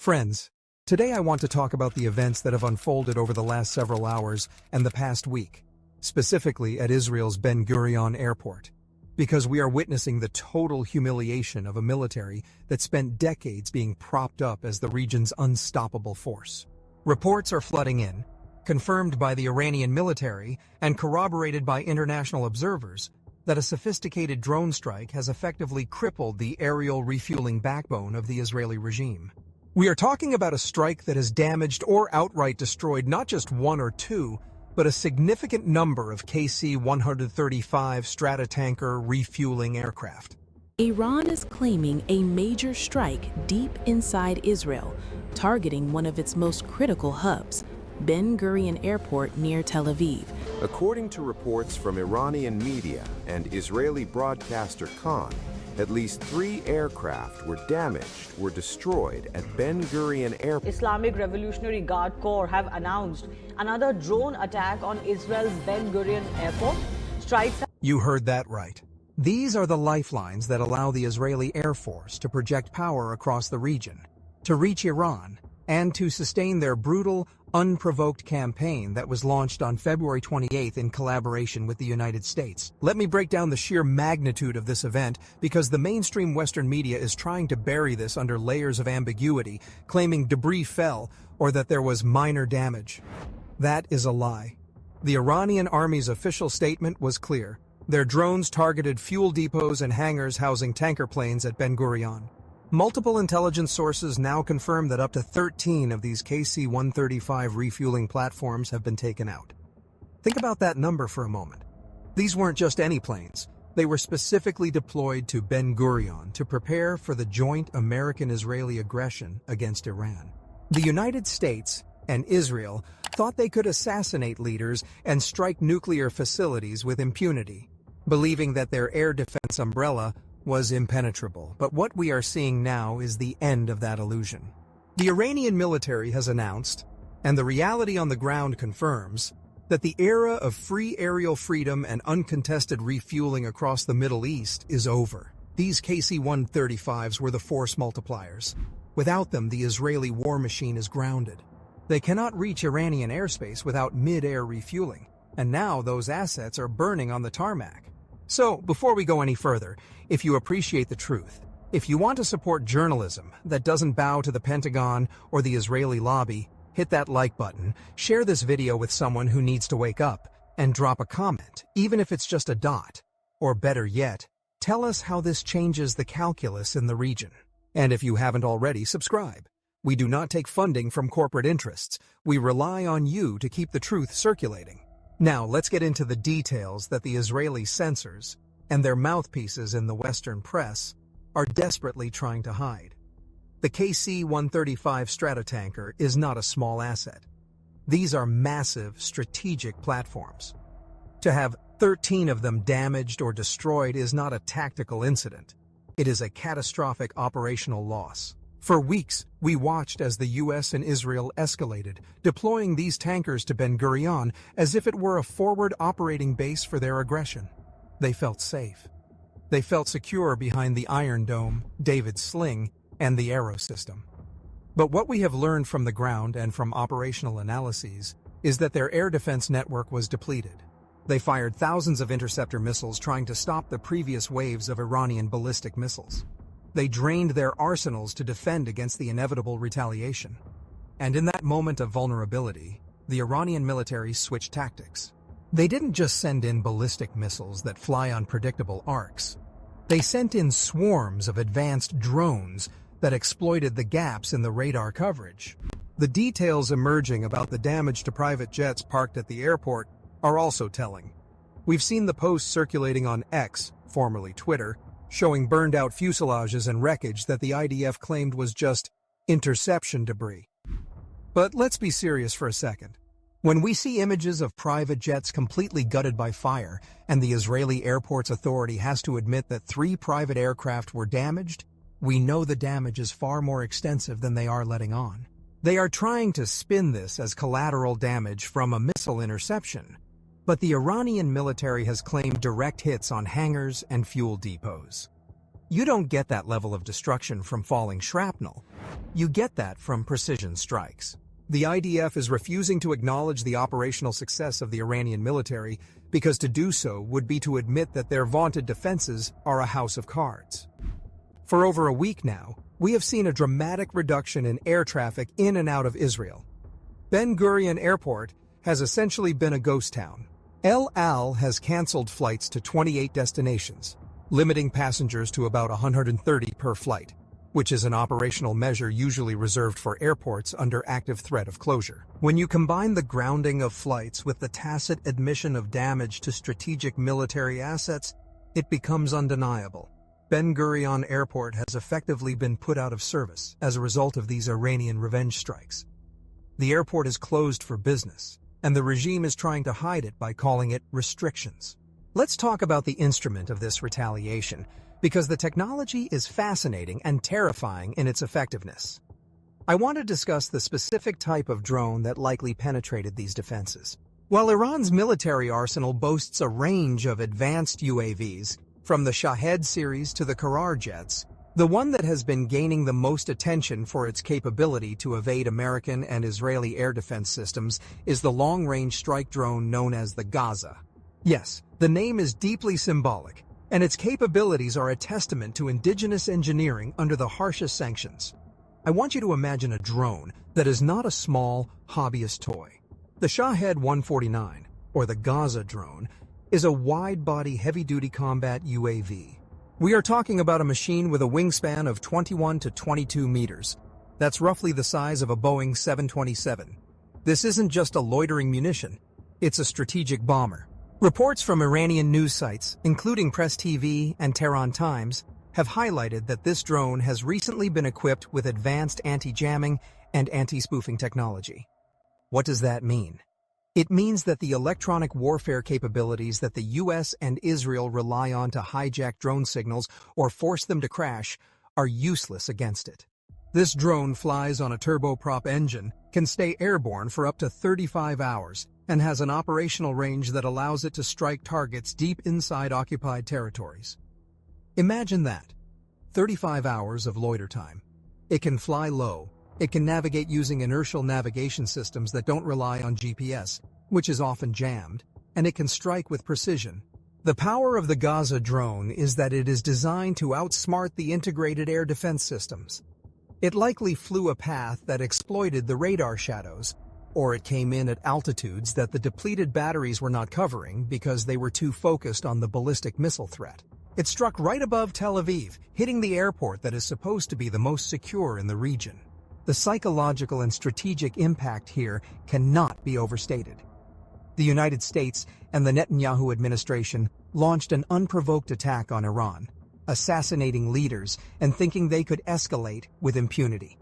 Friends, today I want to talk about the events that have unfolded over the last several hours and the past week, specifically at Israel's Ben Gurion airport, because we are witnessing the total humiliation of a military that spent decades being propped up as the region's unstoppable force. Reports are flooding in, confirmed by the Iranian military and corroborated by international observers, that a sophisticated drone strike has effectively crippled the aerial refueling backbone of the Israeli regime. We are talking about a strike that has damaged or outright destroyed not just one or two, but a significant number of KC-135 Stratotanker refueling aircraft. Iran is claiming a major strike deep inside Israel, targeting one of its most critical hubs, Ben Gurion Airport near Tel Aviv. According to reports from Iranian media and Israeli broadcaster Khan, at least 3 aircraft were destroyed at Ben Gurion Airport. Islamic Revolutionary Guard Corps have announced another drone attack on Israel's Ben Gurion Airport. Strikes. You heard that right. These are the lifelines that allow the Israeli Air Force to project power across the region, to reach Iran, and to sustain their brutal, unprovoked campaign that was launched on February 28th in collaboration with the United States. Let me break down the sheer magnitude of this event, because the mainstream Western media is trying to bury this under layers of ambiguity, claiming debris fell or that there was minor damage. That is a lie. The Iranian army's official statement was clear. Their drones targeted fuel depots and hangars housing tanker planes at Ben Gurion. Multiple intelligence sources now confirm that up to 13 of these KC-135 refueling platforms have been taken out. Think about that number for a moment. These weren't just any planes. They were specifically deployed to Ben Gurion to prepare for the joint American-Israeli aggression against Iran. The United States and Israel thought they could assassinate leaders and strike nuclear facilities with impunity, believing that their air defense umbrella was impenetrable. But what we are seeing now is the end of that illusion. The Iranian military has announced, and the reality on the ground confirms, that the era of free aerial freedom and uncontested refueling across the Middle East is over. These KC-135s were the force multipliers. Without them, the Israeli war machine is grounded. They cannot reach Iranian airspace without mid-air refueling, and now those assets are burning on the tarmac. So, before we go any further, if you appreciate the truth, if you want to support journalism that doesn't bow to the Pentagon or the Israeli lobby, hit that like button, share this video with someone who needs to wake up, and drop a comment, even if it's just a dot. Or better yet, tell us how this changes the calculus in the region. And if you haven't already, subscribe. We do not take funding from corporate interests. We rely on you to keep the truth circulating. Now, let's get into the details that the Israeli censors and their mouthpieces in the Western press are desperately trying to hide. The KC-135 Stratotanker is not a small asset. These are massive, strategic platforms. To have 13 of them damaged or destroyed is not a tactical incident. It is a catastrophic operational loss. For weeks, we watched as the U.S. and Israel escalated, deploying these tankers to Ben Gurion as if it were a forward operating base for their aggression. They felt safe. They felt secure behind the Iron Dome, David's Sling, and the Arrow system. But what we have learned from the ground and from operational analyses is that their air defense network was depleted. They fired thousands of interceptor missiles trying to stop the previous waves of Iranian ballistic missiles. They drained their arsenals to defend against the inevitable retaliation. And in that moment of vulnerability, the Iranian military switched tactics. They didn't just send in ballistic missiles that fly on predictable arcs. They sent in swarms of advanced drones that exploited the gaps in the radar coverage. The details emerging about the damage to private jets parked at the airport are also telling. We've seen the posts circulating on X, formerly Twitter, showing burned-out fuselages and wreckage that the IDF claimed was just interception debris. But let's be serious for a second. When we see images of private jets completely gutted by fire, and the Israeli Airports Authority has to admit that 3 private aircraft were damaged, we know the damage is far more extensive than they are letting on. They are trying to spin this as collateral damage from a missile interception, but the Iranian military has claimed direct hits on hangars and fuel depots. You don't get that level of destruction from falling shrapnel. You get that from precision strikes. The IDF is refusing to acknowledge the operational success of the Iranian military because to do so would be to admit that their vaunted defenses are a house of cards. For over a week now, we have seen a dramatic reduction in air traffic in and out of Israel. Ben Gurion Airport has essentially been a ghost town. El Al has canceled flights to 28 destinations, limiting passengers to about 130 per flight, which is an operational measure usually reserved for airports under active threat of closure. When you combine the grounding of flights with the tacit admission of damage to strategic military assets, it becomes undeniable. Ben Gurion Airport has effectively been put out of service as a result of these Iranian revenge strikes. The airport is closed for business, and the regime is trying to hide it by calling it restrictions. Let's talk about the instrument of this retaliation, because the technology is fascinating and terrifying in its effectiveness. I want to discuss the specific type of drone that likely penetrated these defenses. While Iran's military arsenal boasts a range of advanced UAVs, from the Shahed series to the Karar jets, the one that has been gaining the most attention for its capability to evade American and Israeli air defense systems is the long-range strike drone known as the Gaza. Yes, the name is deeply symbolic, and its capabilities are a testament to indigenous engineering under the harshest sanctions. I want you to imagine a drone that is not a small, hobbyist toy. The Shahed 149, or the Gaza drone, is a wide-body heavy-duty combat UAV. We are talking about a machine with a wingspan of 21 to 22 meters. That's roughly the size of a Boeing 727. This isn't just a loitering munition, it's a strategic bomber. Reports from Iranian news sites, including Press TV and Tehran Times, have highlighted that this drone has recently been equipped with advanced anti-jamming and anti-spoofing technology. What does that mean? It means that the electronic warfare capabilities that the US and Israel rely on to hijack drone signals or force them to crash are useless against it. This drone flies on a turboprop engine, can stay airborne for up to 35 hours, and has an operational range that allows it to strike targets deep inside occupied territories. Imagine that. 35 hours of loiter time. It can fly low. It can navigate using inertial navigation systems that don't rely on GPS, which is often jammed, and it can strike with precision. The power of the Gaza drone is that it is designed to outsmart the integrated air defense systems. It likely flew a path that exploited the radar shadows, or it came in at altitudes that the depleted batteries were not covering because they were too focused on the ballistic missile threat. It struck right above Tel Aviv, hitting the airport that is supposed to be the most secure in the region. The psychological and strategic impact here cannot be overstated. The United States and the Netanyahu administration launched an unprovoked attack on Iran, assassinating leaders and thinking they could escalate with impunity.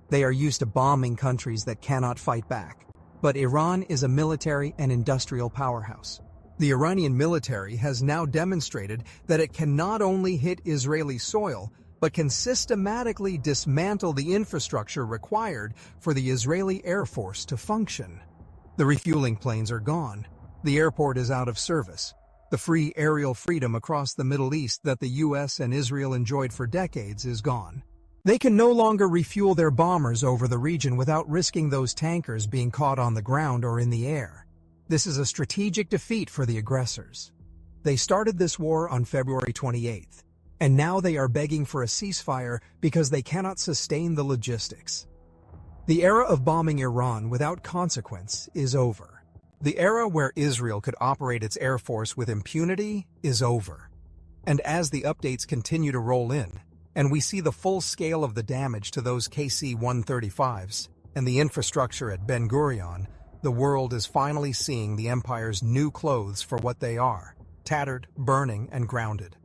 They are used to bombing countries that cannot fight back. But Iran is a military and industrial powerhouse. The Iranian military has now demonstrated that it can not only hit Israeli soil, but can systematically dismantle the infrastructure required for the Israeli Air Force to function. The refueling planes are gone. The airport is out of service. The free aerial freedom across the Middle East that the US and Israel enjoyed for decades is gone. They can no longer refuel their bombers over the region without risking those tankers being caught on the ground or in the air. This is a strategic defeat for the aggressors. They started this war on February 28th. And now they are begging for a ceasefire because they cannot sustain the logistics. The era of bombing Iran without consequence is over. The era where Israel could operate its air force with impunity is over. And as the updates continue to roll in, and we see the full scale of the damage to those KC-135s and the infrastructure at Ben Gurion, the world is finally seeing the empire's new clothes for what they are: tattered, burning, and grounded.